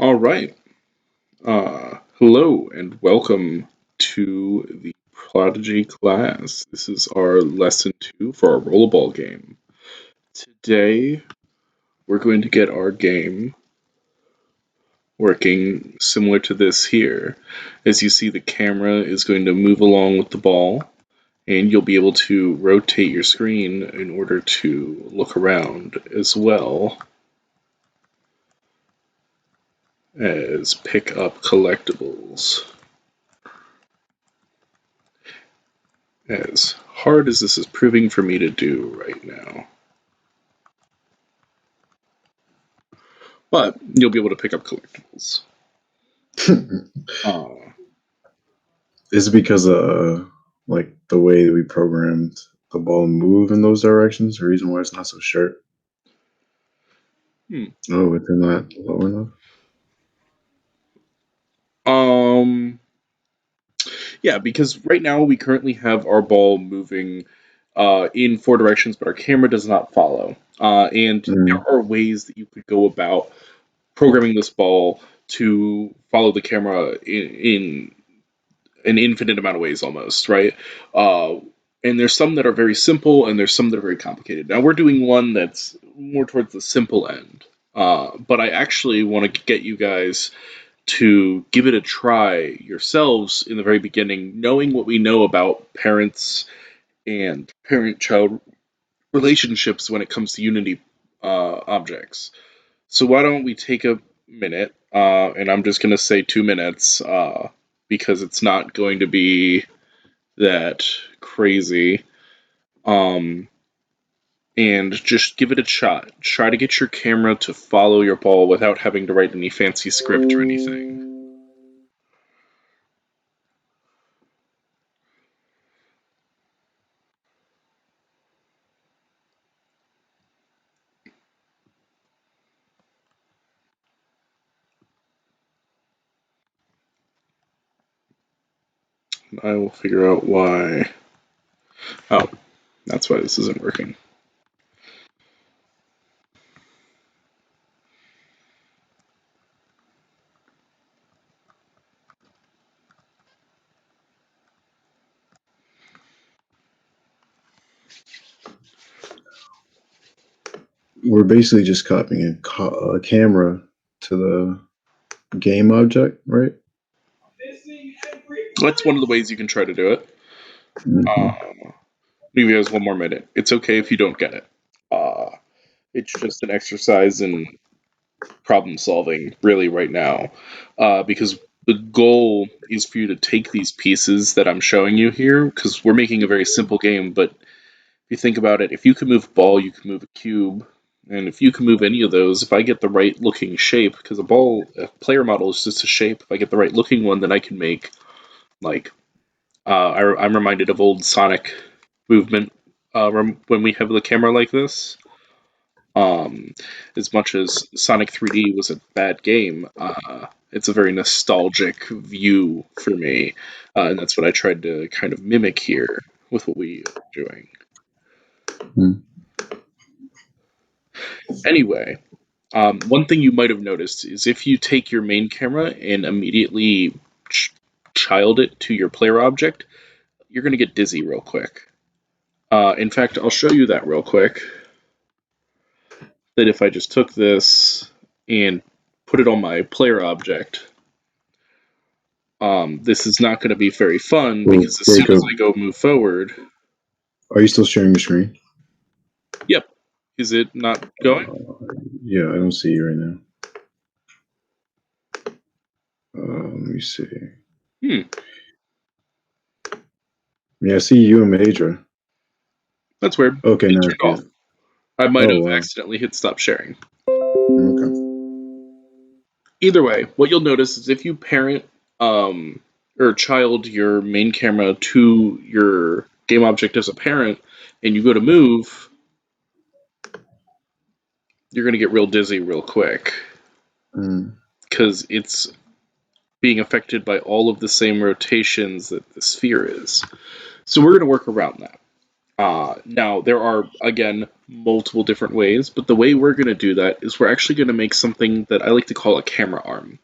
All right. Hello and welcome to the Prodigy class. This is our lesson 2 for our rollerball game. Today, we're going to get our game working similar to this here. As you see, the camera is going to move along with the ball, and you'll be able to rotate your screen in order to look around as well as pick up collectibles. As hard as this is proving for me to do right now. But you'll be able to pick up collectibles. Uh, Is it because like the way that we programmed the ball to move in those directions, the reason why it's not so sharp? hmm. Oh, within that low enough? um, yeah, because right now we currently have our ball moving in 4 directions, but our camera does not follow. And Mm, there are ways that you could go about programming this ball to follow the camera in an infinite amount of ways almost, right? Uh, and there's some that are very simple and there's some that are very complicated. Now we're doing one that's more towards the simple end. But I actually want to get you guys to give it a try yourselves in the very beginning, knowing what we know about parents and parent-child relationships when it comes to Unity objects. So why don't we take a minute, and I'm just going to say 2 minutes, because it's not going to be that crazy. Um, and just give it a shot. Try to get your camera to follow your ball without having to write any fancy script or anything. I will figure out why. Oh, that's why this isn't working. we're basically just copying a camera to the game object, right? That's one of the ways you can try to do it. Mm-hmm. Give you guys 1 more minute. It's okay if you don't get it. Uh, it's just an exercise in problem solving, really, right now. Because the goal is for you to take these pieces that I'm showing you here, because we're making a very simple game, but if you think about it, if you can move a ball, you can move a cube. And if you can move any of those, if I get the right looking shape, because a player model is just a shape, if I get the right looking one, then I can make, like, I'm reminded of old Sonic movement when we have the camera like this. Um, as much as Sonic 3D was a bad game, it's a very nostalgic view for me, and that's what I tried to kind of mimic here with what we are doing. Mm. Anyway, one thing you might have noticed is if you take your main camera and immediately child it to your player object, you're going to get dizzy real quick. In fact, I'll show you that real quick. That if I just took this and put it on my player object, this is not going to be very fun Well, because as soon as Jacob, I go move forward, are you still sharing your screen? yep, is it not going? Yeah, I don't see you right now. Let me see. Hmm, Yeah, I see you and Major. that's weird. Okay, It now I turned see off. it. I might Oh have wow. accidentally hit stop sharing. Okay. Either way, what you'll notice is if you parent um, or child your main camera to your game object as a parent, and you go to move, you're going to get real dizzy real quick Mm. because it's being affected by all of the same rotations that the sphere is. So we're going to work around that. Now, there are, again, multiple different ways, but the way we're going to do that is we're actually going to make something that I like to call a camera arm.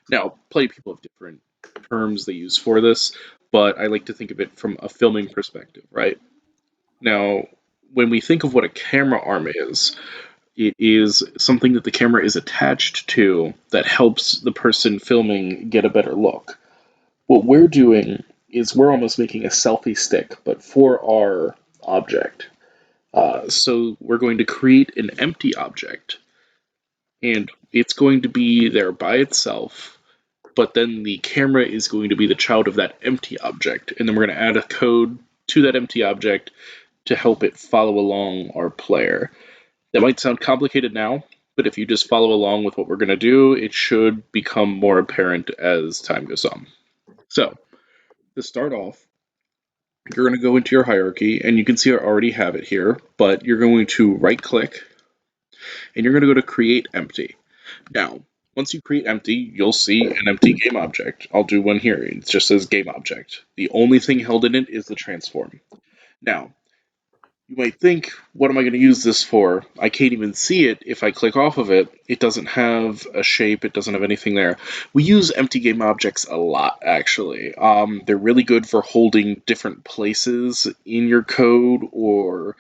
Now, plenty of people have different terms they use for this, but I like to think of it from a filming perspective, right? Now, when we think of what a camera arm is, it is something that the camera is attached to that helps the person filming get a better look. What we're doing is we're almost making a selfie stick, but for our object. So we're going to create an empty object, and it's going to be there by itself, but then the camera is going to be the child of that empty object, and then we're going to add a code to that empty object to help it follow along our player. That might sound complicated now, but if you just follow along with what we're going to do, it should become more apparent as time goes on. So, to start off, you're going to go into your hierarchy, and you can see I already have it here, but you're going to right click, and you're going to go to create empty. Now, once you create empty, you'll see an empty game object. I'll do one here. It just says game object. The only thing held in it is the transform. Now, you might think, what am I going to use this for? I can't even see it if I click off of it. It doesn't have a shape, it doesn't have anything there. We use empty game objects a lot, actually. They're really good for holding different places in your code or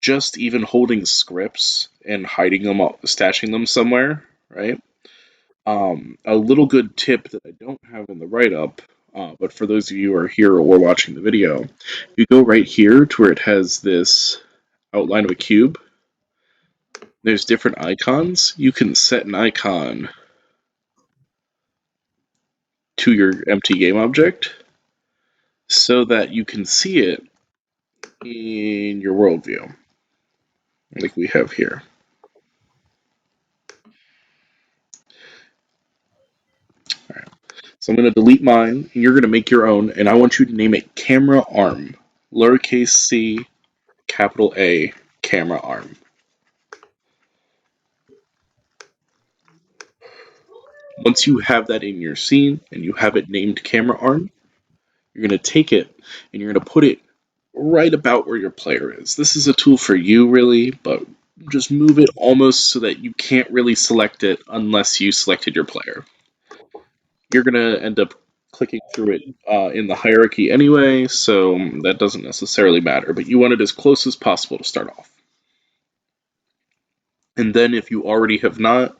just even holding scripts and hiding them, stashing them somewhere, right? A little good tip that I don't have in the write up, but for those of you who are here or watching the video, you go right here to where it has this outline of a cube. There's different icons. You can set an icon to your empty game object so that you can see it in your worldview, like we have here. All right. So I'm going to delete mine, and you're going to make your own, and I want you to name it camera arm, lowercase c, capital A, camera arm. Once you have that in your scene and you have it named camera arm, you're going to take it and you're going to put it right about where your player is. This is a tool for you, really, but just move it almost so that you can't really select it unless you selected your player. You're going to end up clicking through it in the hierarchy anyway, so that doesn't necessarily matter, but you want it as close as possible to start off. And then, if you already have not,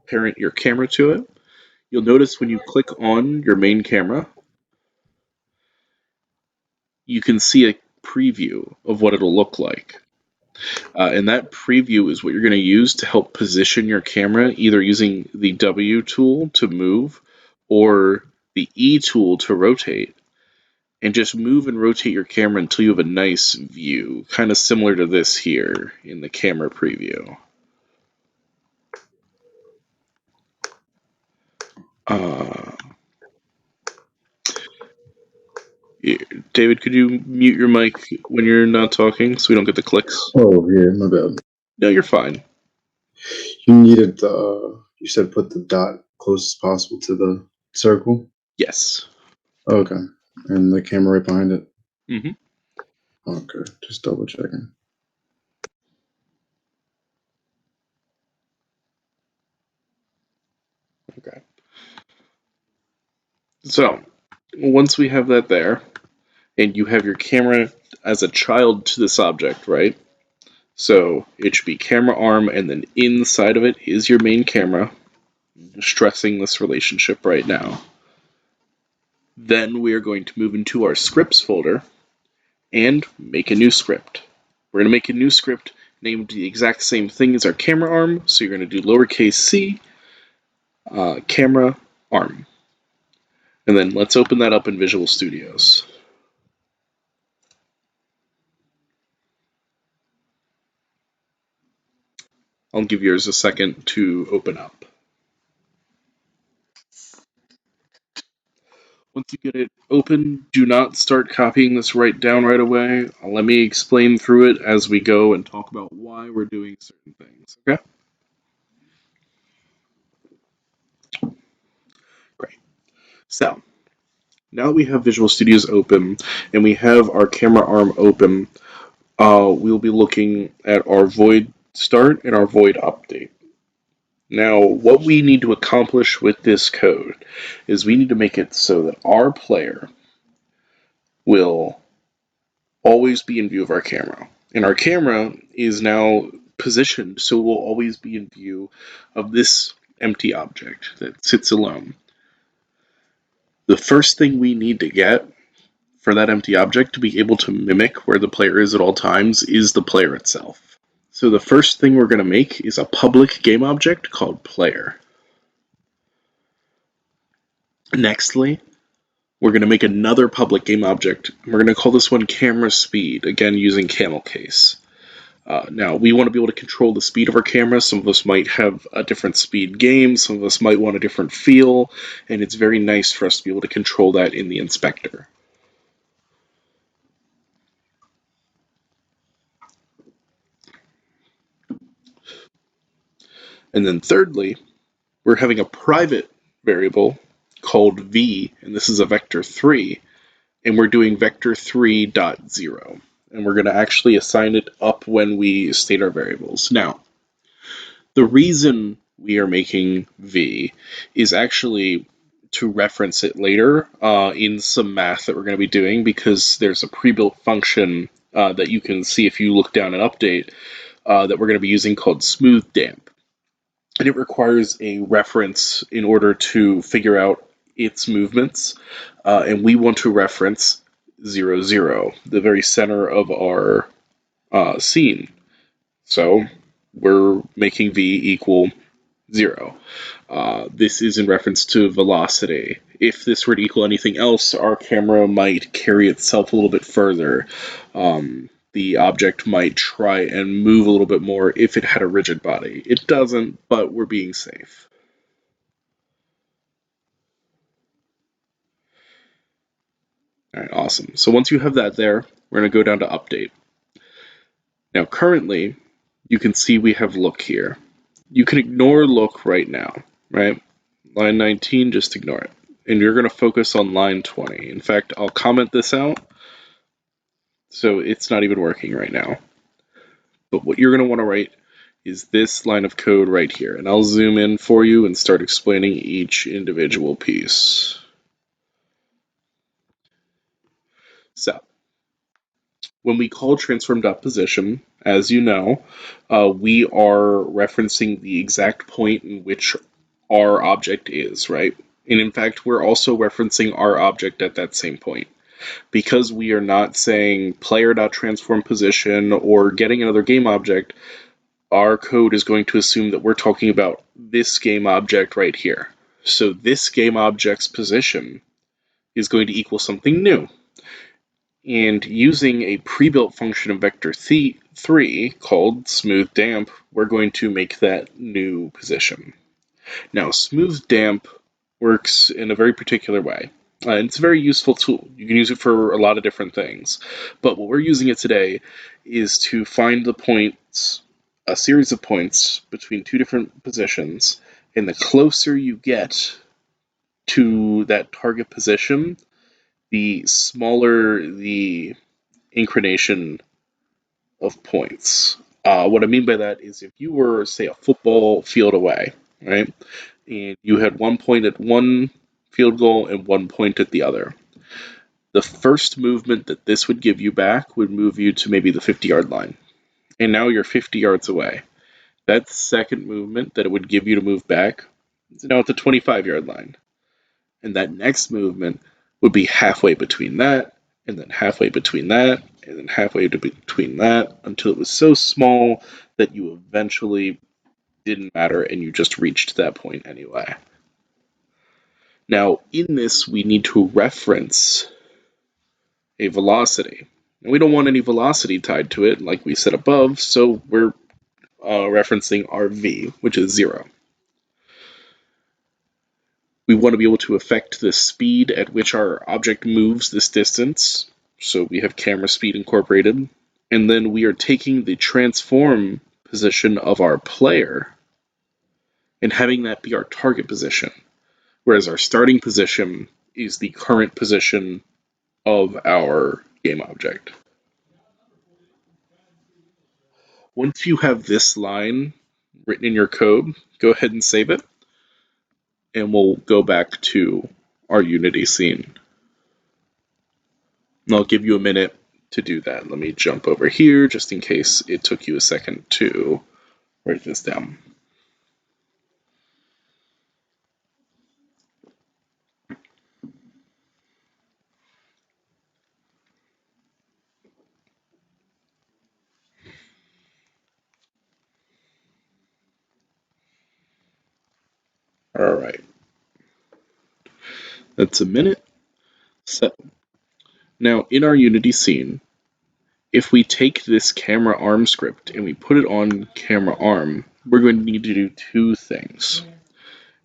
parent your camera to it. You'll notice when you click on your main camera, you can see a preview of what it'll look like. And that preview is what you're going to use to help position your camera, either using the W tool to move or the E tool to rotate. And just move and rotate your camera until you have a nice view, kind of similar to this here in the camera preview. Uh, David, could you mute your mic when you're not talking so we don't get the clicks? Oh, yeah, my bad. No, you're fine. You needed you said put the dot close as possible to the circle. Yes. Okay, and the camera right behind it. Mm-hmm. Okay, just double checking. Okay. So, once we have that there, and you have your camera as a child to this object, right? So it should be camera arm, and then inside of it is your main camera. I'm stressing this relationship right now. Then we are going to move into our scripts folder and make a new script. We're going to make a new script named the exact same thing as our camera arm. So you're going to do lowercase c, camera arm. And then let's open that up in Visual Studios. I'll give yours a second to open up. Once you get it open, do not start copying this right down right away. Let me explain through it as we go and talk about why we're doing certain things, okay? Great. So, now that we have Visual Studios open and we have our camera arm open, we'll be looking at our void start and our void update. Now, what we need to accomplish with this code is we need to make it so that our player will always be in view of our camera. And our camera is now positioned so we'll always be in view of this empty object that sits alone. The first thing we need to get for that empty object to be able to mimic where the player is at all times is the player itself. So the first thing we're going to make is a public game object called player. Nextly, we're going to make another public game object. We're going to call this one camera speed, again using camel case. Now, we want to be able to control the speed of our camera. Some of us might have a different speed game, some of us might want a different feel, and it's very nice for us to be able to control that in the inspector. And then thirdly, we're having a private variable called v, and this is a vector 3, and we're doing vector 3.0. And we're going to actually assign it up when we state our variables. Now, the reason we are making v is actually to reference it later in some math that we're going to be doing, because there's a pre-built function that you can see if you look down an update that we're going to be using called smooth damp. And it requires a reference in order to figure out its movements. And we want to reference 0, 0, the very center of our scene. So we're making v equal 0. This is in reference to velocity. If this were to equal anything else, our camera might carry itself a little bit further. The object might try and move a little bit more if it had a rigid body. It doesn't, but we're being safe. Alright, awesome. So once you have that there, we're going to go down to update. Now currently, you can see we have look here. You can ignore look right now, right? Line 19, just ignore it. And you're going to focus on line 20. In fact, I'll comment this out, so it's not even working right now. But what you're going to want to write is this line of code right here. And I'll zoom in for you and start explaining each individual piece. So, when we call transform.position, as you know, we are referencing the exact point in which our object is, right? And in fact, we're also referencing our object at that same point. Because we are not saying player.transform position or getting another game object, our code is going to assume that we're talking about this game object right here. So this game object's position is going to equal something new. And using a pre-built function of vector 3 called smooth damp, we're going to make that new position. Now, smooth damp works in a very particular way. And it's a very useful tool. You can use it for a lot of different things. But what we're using it today is to find the points, a series of points between two different positions. And the closer you get to that target position, the smaller the inclination of points. What I mean by that is if you were, say, a football field away, right, and you had 1 point at one field goal and 1 point at the other, the first movement that this would give you back would move you to maybe the 50-yard line. And now you're 50 yards away. That second movement that it would give you to move back is now at the 25-yard line. And that next movement would be halfway between that, and then halfway between that, and then halfway between that, until it was so small that you eventually didn't matter and you just reached that point anyway. Now, in this, we need to reference a velocity. And we don't want any velocity tied to it, like we said above, so we're referencing our v, which is 0. We want to be able to affect the speed at which our object moves this distance, so we have camera speed incorporated. And then we are taking the transform position of our player and having that be our target position, whereas our starting position is the current position of our game object. Once you have this line written in your code, go ahead and save it, and we'll go back to our Unity scene. And I'll give you a minute to do that. Let me jump over here just in case it took you a second to write this down. All right, that's a minute. So now in our Unity scene, if we take this camera arm script and we put it on camera arm, we're going to need to do two things.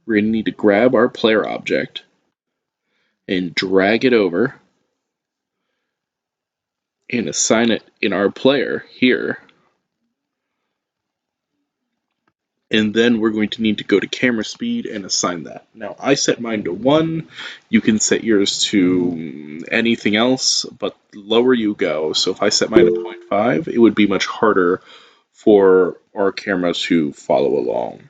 We're going to need to grab our player object and drag it over and assign it in our player here. And then we're going to need to go to camera speed and assign that. Now, I set mine to 1. You can set yours to anything else, but the lower you go. So if I set mine to 0.5, it would be much harder for our camera to follow along.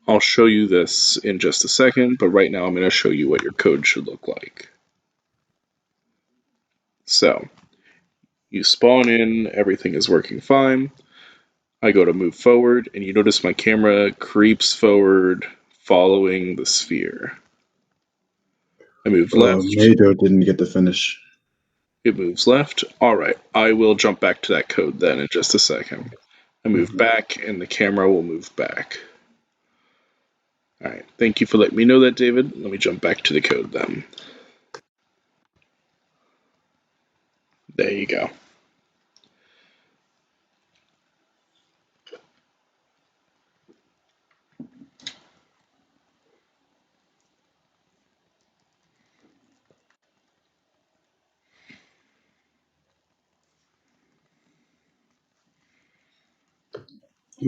I'll show you this in just a second, but right now I'm going to show you what your code should look like. So, you spawn in, everything is working fine. I go to move forward, and you notice my camera creeps forward following the sphere. I move left, Mado didn't get to finish. it moves left. Alright, I will jump back to that code then in just a second. I move Mhm. back, and the camera will move back. Alright, thank you for letting me know that, David. Let me jump back to the code then. There you go.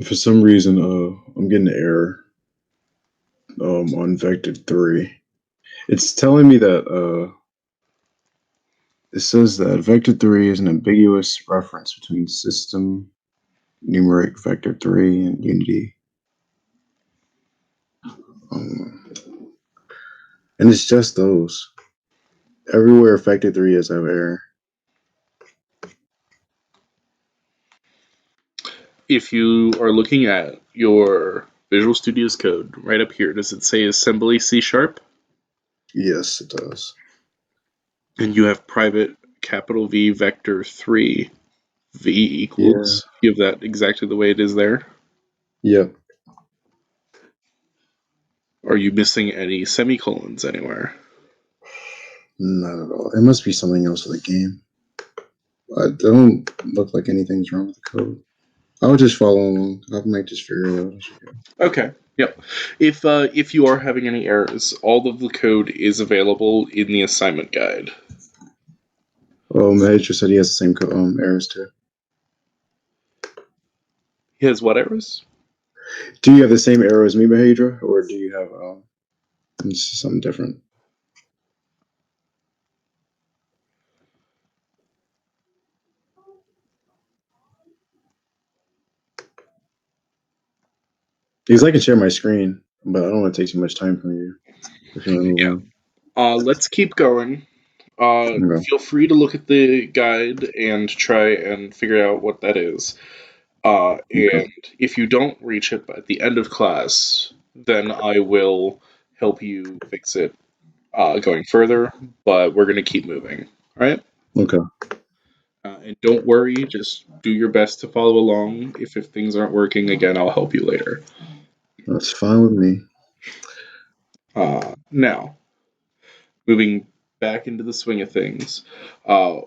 For some reason, I'm getting an error on vector 3. It's telling me that it says that vector 3 is an ambiguous reference between system numeric vector 3 and Unity. Um, and it's just those. Everywhere vector 3 is, I have error. If you are looking at your Visual Studio's code right up here, does it say assembly C sharp? Yes, it does. And you have private capital V vector 3 V Yeah. equals. You have that exactly the way it is there. Yep. Are you missing any semicolons anywhere? Not at all. It must be something else with the game. I don't look like anything's wrong with the code. I'll just follow along. I might just figure it out. Okay. Yep. If you are having any errors, all of the code is available in the assignment guide. Mahesh just said he has the same errors too. He has what errors? Do you have the same arrow as me, Mahedra, or do you have something different? Because I can share my screen, but I don't want to take too much time from you. If you want to move Let's keep going. on. Okay. Feel free to look at the guide and try and figure out what that is. And Okay. if you don't reach it at the end of class, then I will help you fix it going further. But we're going to keep moving. All right? Okay. And don't worry, just do your best to follow along. If things aren't working, again, I'll help you later. That's fine with me. Now, moving back into the swing of things, uh,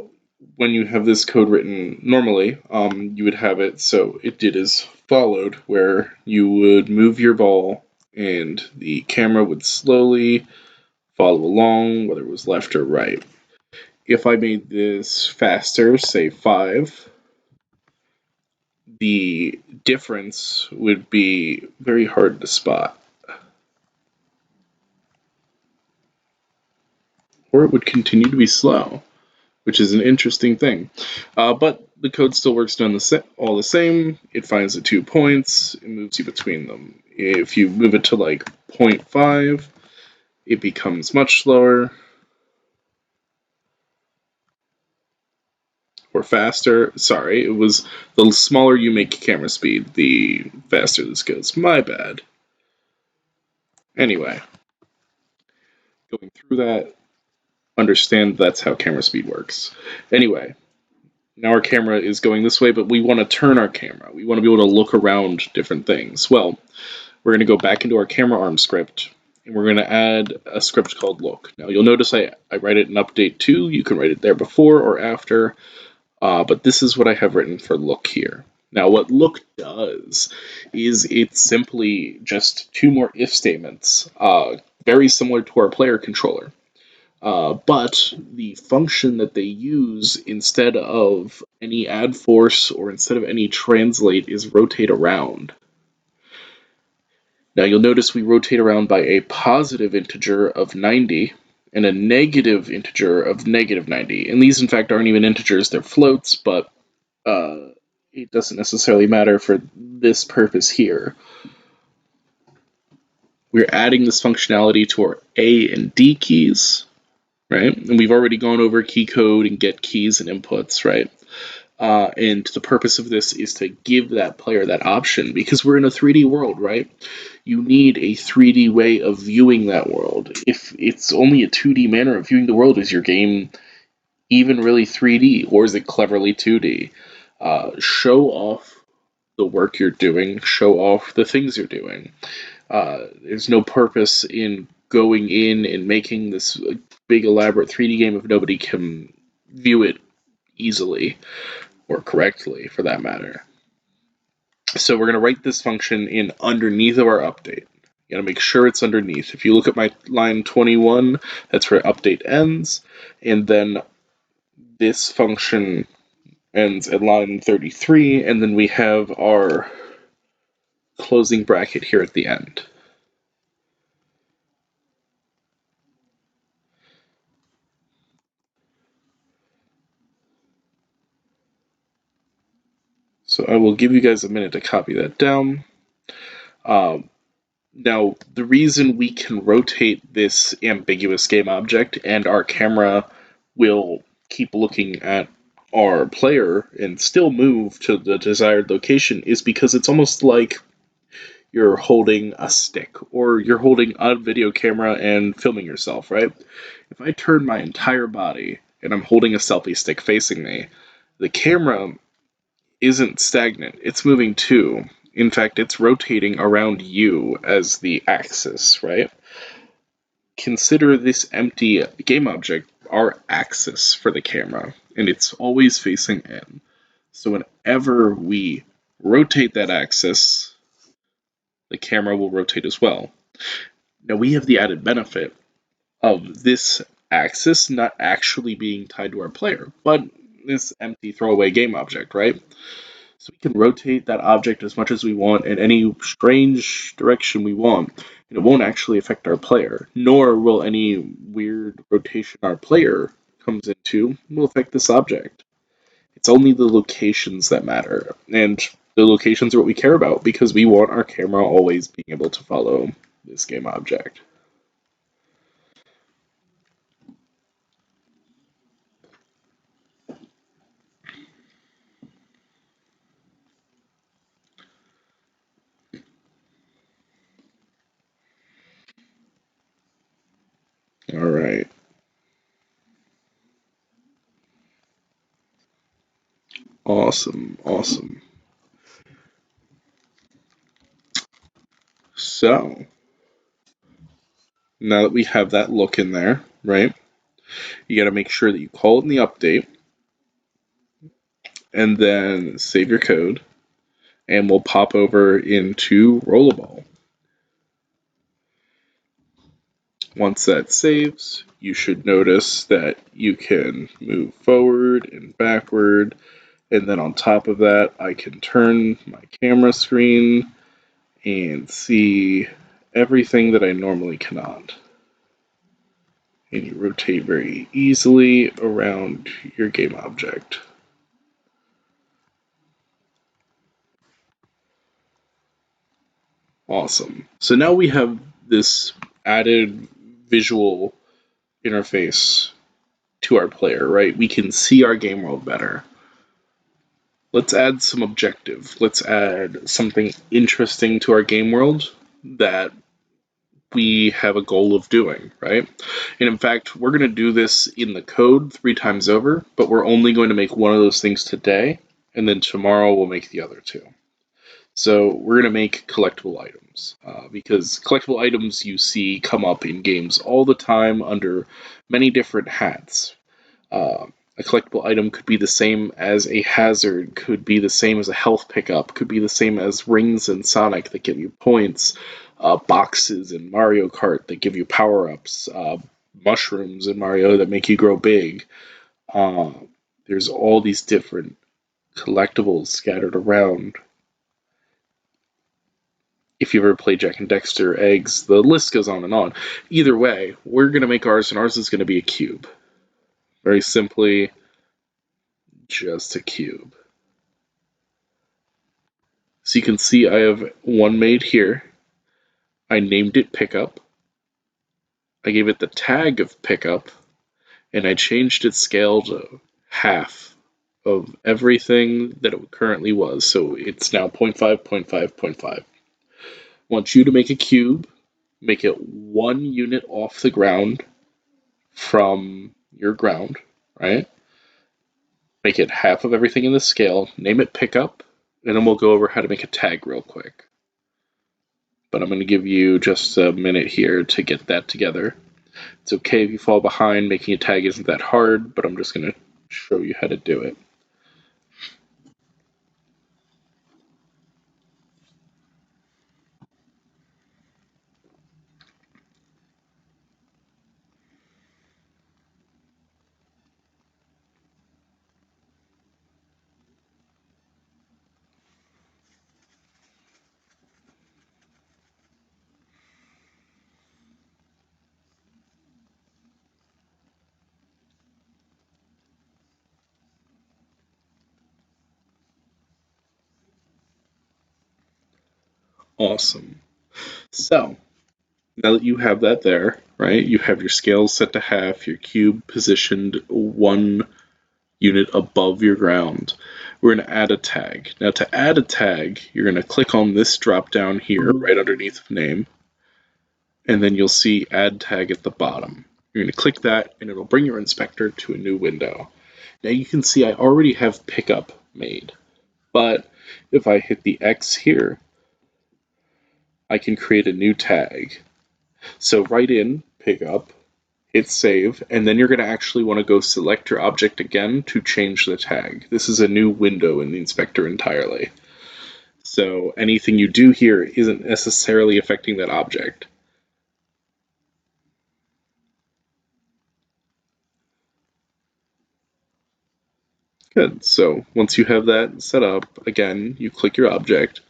when you have this code written normally, you would have it so it did as followed, where you would move your ball and the camera would slowly follow along, whether it was left or right. If I made this faster, say 5, the difference would be very hard to spot, or it would continue to be slow. which is an interesting thing. But the code still works all the same. It finds the 2 points, it moves you between them. If you move it to like zero point 0.5, it becomes much slower or faster. Sorry, it was the smaller you make camera speed, the faster this goes. My bad. Anyway, going through that, understand that's how camera speed works. Anyway, now our camera is going this way, but we want to turn our camera. We want to be able to look around different things. Well, we're going to go back into our camera arm script, and we're going to add a script called look. Now, you'll notice I write it in update 2. You can write it there before or after, but this is what I have written for look here. Now, what look does is it's simply just 2 more if statements, very similar to our player controller. But the function that they use instead of any add force or instead of any translate is rotate around. Now you'll notice we rotate around by a positive integer of 90 and a negative integer of negative 90. And these, in fact, aren't even integers, they're floats, but it doesn't necessarily matter for this purpose here. We're adding this functionality to our A and D keys, right? And we've already gone over key code and get keys and inputs, right? And the purpose of this is to give that player that option because we're in a 3D world, right? You need a 3D way of viewing that world. If it's only a 2D manner of viewing the world, is your game even really 3D or is it cleverly 2D? Show off the work you're doing, show off the things you're doing. There's no purpose in going in and making this big elaborate 3D game if nobody can view it easily or correctly for that matter. So we're going to write this function in underneath of our update. You got to make sure it's underneath. If you look at my line 21, that's where update ends, and then this function ends at line 33, and then we have our closing bracket here at the end. So I will give you guys a minute to copy that down. Now, the reason we can rotate this ambiguous game object and our camera will keep looking at our player and still move to the desired location is because it's almost like you're holding a stick or you're holding a video camera and filming yourself, right? If I turn my entire body and I'm holding a selfie stick facing me, the camera isn't stagnant, it's moving too. In fact, it's rotating around you as the axis, right? Consider this empty game object our axis for the camera, and it's always facing in. So whenever we rotate that axis, the camera will rotate as well. Now we have the added benefit of this axis not actually being tied to our player, but this empty throwaway game object, right? So we can rotate that object as much as we want in any strange direction we want, and it won't actually affect our player, nor will any weird rotation our player comes into will affect this object. It's only the locations that matter, and the locations are what we care about because we want our camera always being able to follow this game object. All right. Awesome. Awesome. So, now that we have that look in there, right? You got to make sure that you call it in the update and then save your code, and we'll pop over into Rollerball. Once that saves, you should notice that you can move forward and backward, and then on top of that, I can turn my camera screen and see everything that I normally cannot. and you rotate very easily around your game object. Awesome. So now we have this added visual interface to our player, right? We can see our game world better. Let's add some objective. Let's add something interesting to our game world that we have a goal of doing, right? And in fact, we're going to do this in the code 3 times over, but we're only going to make one of those things today, and then tomorrow we'll make the other two. So we're going to make collectible items because collectible items you see come up in games all the time under many different hats. A collectible item could be the same as a hazard, could be the same as a health pickup, could be the same as rings in Sonic that give you points, boxes in Mario Kart that give you power ups, mushrooms in Mario that make you grow big. Uh, there's all these different collectibles scattered around. If you ever play Jack and Dexter, eggs, the list goes on and on. Either way, we're going to make ours, and ours is going to be a cube. Very simply, just a cube. So you can see I have one made here. I named it pickup. I gave it the tag of pickup, and I changed its scale to half of everything that it currently was. So it's now 0.5, 0.5, 0.5. I want you to make a cube, make it 1 unit off the ground from your ground, right? Make it half of everything in the scale, name it pickup, and then we'll go over how to make a tag real quick. But I'm going to give you just a minute here to get that together. It's okay if you fall behind, making a tag isn't that hard, but I'm just going to show you how to do it. Awesome. So, now that you have that there, right, you have your scales set to half, your cube positioned 1 unit above your ground. We're going to add a tag. Now, to add a tag, you're going to click on this drop down here, right underneath name, and then you'll see add tag at the bottom. You're going to click that, and it'll bring your inspector to a new window. Now, you can see I already have pickup made, but if I hit the X here, I can create a new tag. So write in pickup, hit save, and then you're going to actually want to go select your object again to change the tag. This is a new window in the inspector entirely. So anything you do here isn't necessarily affecting that object. Good. So once you have that set up, again, you click your object,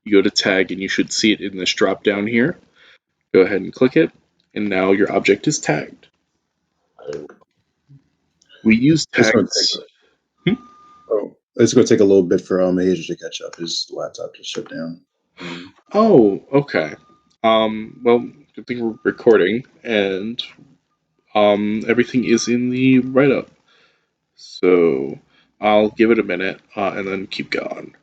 you go to tag, and you should see it in this drop down here. Go ahead and click it, and now your object is tagged. We use It's going to take. tags. Hmm? Oh, it's going to take a little bit for Asia to catch up. His laptop just shut down. Oh, okay. Well, good thing we're recording, and everything is in the write up. So I'll give it a minute and then keep going.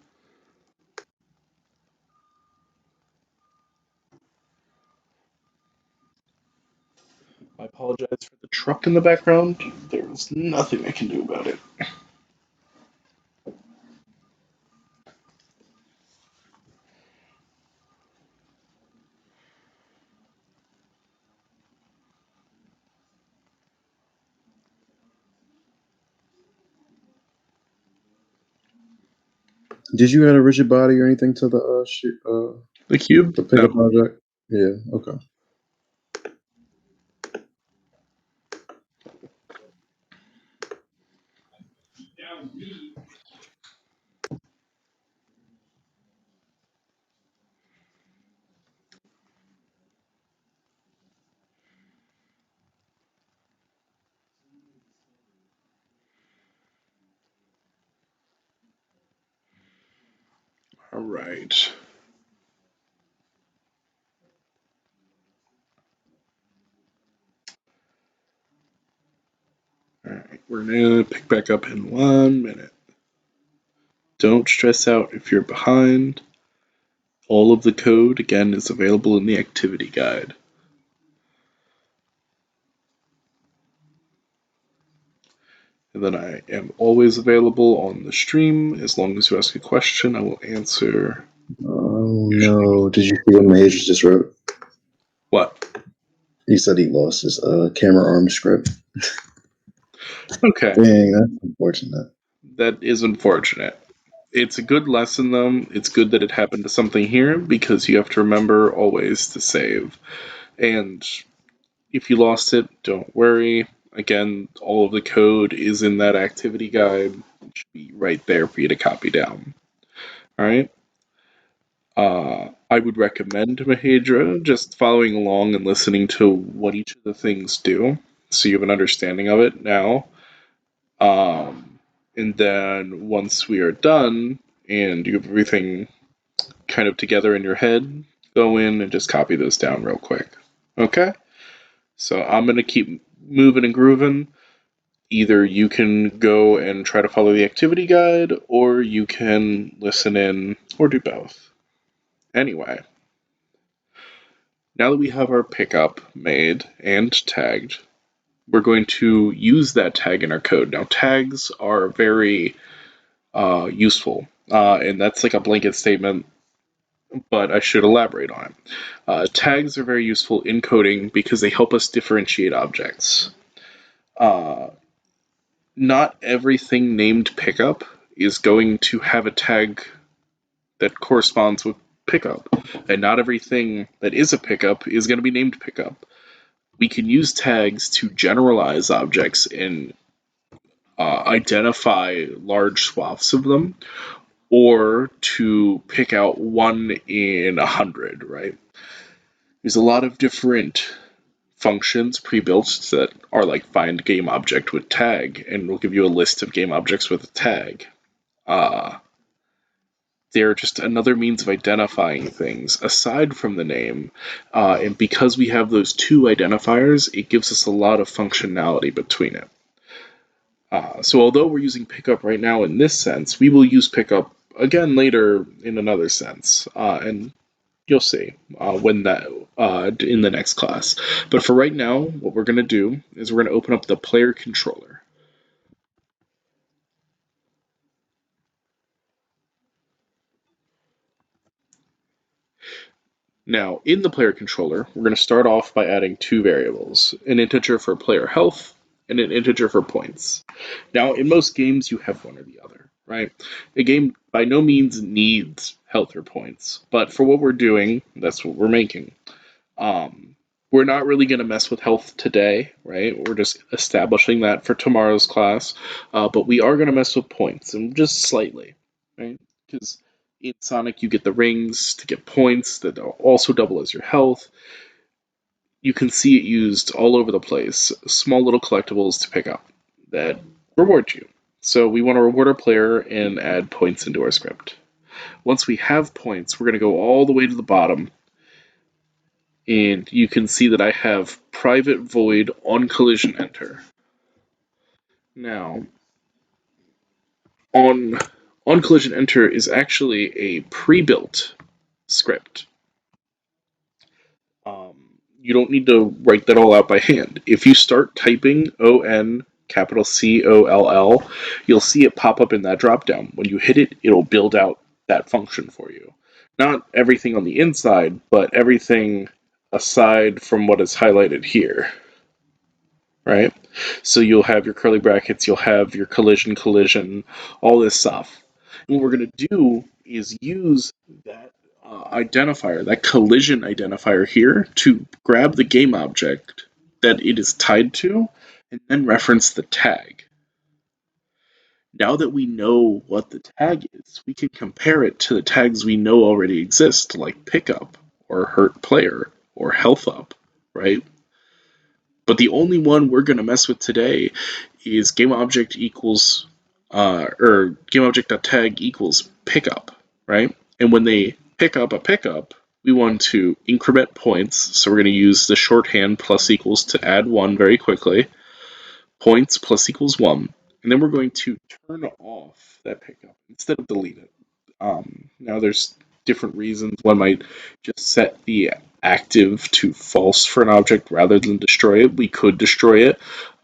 I apologize for the truck in the background. There's nothing I can do about it. Did you add a rigid body or anything to the The cube? the No. pickup project? Yeah. Okay. All right. All right. We're gonna pick back up in 1 minute. Don't stress out if you're behind. All of the code, again, is available in the activity guide. And then I am always available on the stream. As long as you ask a question, I will answer. Oh Usually. no! Did you see what Majors just wrote? What? He said he lost his camera arm script. Okay. Dang, that's unfortunate. That is unfortunate. It's a good lesson, though. It's good that it happened to something here because you have to remember always to save. And if you lost it, don't worry. Again, all of the code is in that activity guide. It should be right there for you to copy down. All right. I would recommend Mahedra just following along and listening to what each of the things do, so you have an understanding of it now. And then once we are done and you have everything kind of together in your head, go in and just copy those down real quick. Okay? So I'm going to keep moving and grooving. Either you can go and try to follow the activity guide, or you can listen in, or do both. Anyway, now that we have our pickup made and tagged, we're going to use that tag in our code. Now, tags are very useful, and that's like a blanket statement, but I should elaborate on it. Tags are very useful in coding because they help us differentiate objects. Uh, Not everything named pickup is going to have a tag that corresponds with pickup, and not everything that is a pickup is going to be named pickup. We can use tags to generalize objects and identify large swaths of them, or to pick out 1 in 100, right? There's a lot of different functions pre-built that are like find game object with tag, and we'll give you a list of game objects with a tag. Uh, they're just another means of identifying things aside from the name. And because we have those two identifiers, it gives us a lot of functionality between it. So although we're using pickup right now in this sense, we will use pickup again later in another sense, and you'll see when that in the next class. But for right now, what we're going to do is we're going to open up the player controller. Now, in the player controller, we're going to start off by adding two variables, an integer for player health and an integer for points. Now, in most games, you have one or the other, right? A game by no means needs health or points, but for what we're doing, that's what we're making. Um, we're not really going to mess with health today, right? We're just establishing that for tomorrow's class, but we are going to mess with points, and just slightly, right? Because in Sonic, you get the rings to get points that also double as your health. You can see it used all over the place. Small little collectibles to pick up that reward you. So we want to reward our player and add points into our script. Once we have points, we're going to go all the way to the bottom, and you can see that I have private void on collision enter. Now, on collision enter is actually a pre-built script. You don't need to write that all out by hand. If you start typing ON capital COLL, you'll see it pop up in that drop down. When you hit it, it'll build out that function for you. Not everything on the inside, but everything aside from what is highlighted here. Right? So you'll have your curly brackets, you'll have your collision, all this stuff. And what we're going to do is use that identifier, that collision identifier here, to grab the game object that it is tied to, and then reference the tag. Now that we know what the tag is, we can compare it to the tags we know already exist, like pickup, or hurt player, or health up, right? But the only one we're going to mess with today is GameObject equals, or GameObject.tag equals pickup, right? And when they pick up a pickup, we want to increment points. So we're going to use the shorthand plus equals to add 1 very quickly. Points plus equals 1. And then we're going to turn off that pickup instead of delete it. Now there's different reasons. One might just set the active to false for an object rather than destroy it. We could destroy it,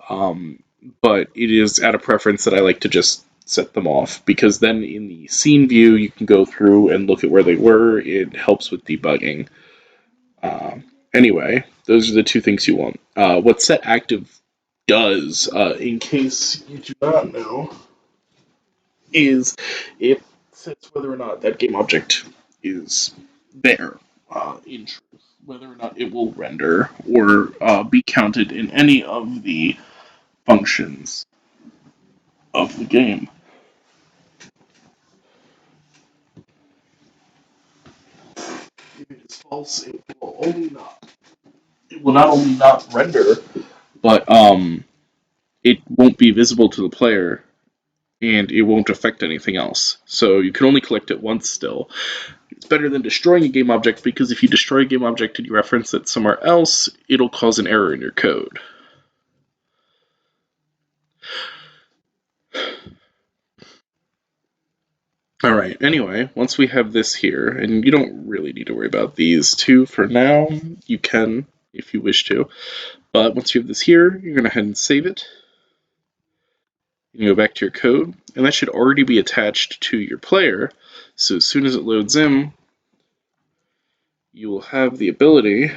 um, but it is at a preference that I like to just set them off, because then in the scene view you can go through and look at where they were. It helps with debugging. Uh, anyway, those are the two things you want. What set active does, in case you do not know, is it sets whether or not that game object is there, in truth, whether or not it will render or be counted in any of the functions of the game. If it is false, it will not only not render, but it won't be visible to the player, and it won't affect anything else. So you can only collect it once still. It's better than destroying a game object, because if you destroy a game object and you reference it somewhere else, it'll cause an error in your code. Alright, anyway, once we have this here, and you don't really need to worry about these two for now, you can if you wish to, but once you have this here, you're going to head and save it. You go back to your code, and that should already be attached to your player, so as soon as it loads in, you will have the ability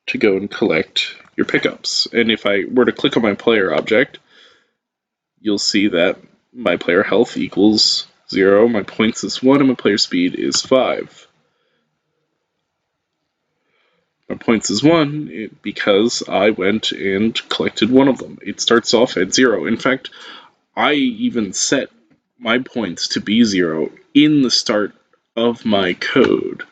to go and collect your pickups. And if I were to click on my player object, you'll see that my player health equals 0, my points is 1, and my player speed is 5. My points is 1 because I went and collected one of them. It starts off at 0. In fact, I even set my points to be 0 in the start of my code.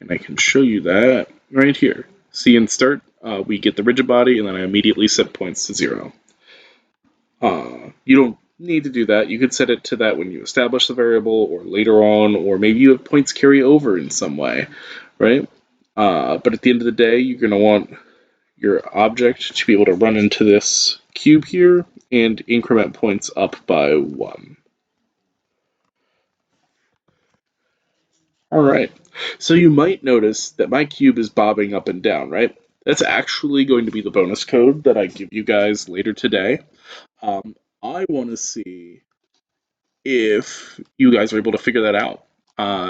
And I can show you that right here. See, in start, we get the rigid body, and then I immediately set points to 0. You don't need to do that. You could set it to that when you establish the variable, or later on, or maybe you have points carry over in some way, right? But at the end of the day, you're going to want your object to be able to run into this cube here and increment points up by 1. Alright, so you might notice that my cube is bobbing up and down, right? That's actually going to be the bonus code that I give you guys later today. I want to see if you guys are able to figure that out.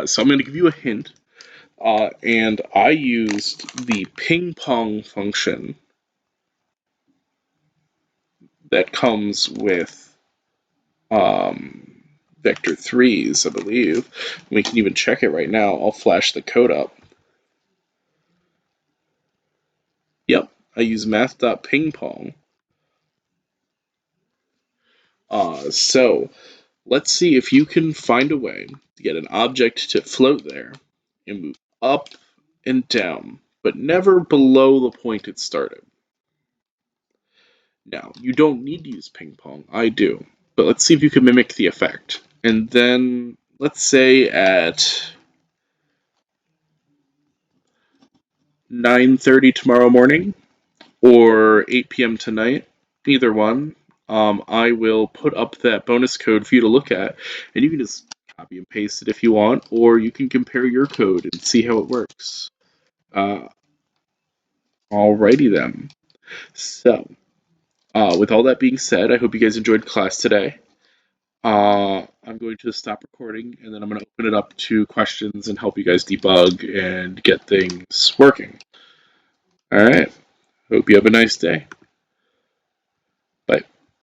So I'm going to give you a hint, and I used the ping pong function that comes with vector 3s, I believe. We can even check it right now. I'll flash the code up. Yep, I use math.pingpong. So let's see if you can find a way to get an object to float there and move up and down, but never below the point it started. Now, you don't need to use ping pong. I do. But let's see if you can mimic the effect. And then, let's say at 9:30 tomorrow morning, or 8 p.m. tonight, either one, I will put up that bonus code for you to look at, and you can just copy and paste it if you want, or you can compare your code and see how it works. Uh, Alrighty then. So, with all that being said, I hope you guys enjoyed class today. I'm going to stop recording, and then I'm going to open it up to questions and help you guys debug and get things working. Alright, hope you have a nice day.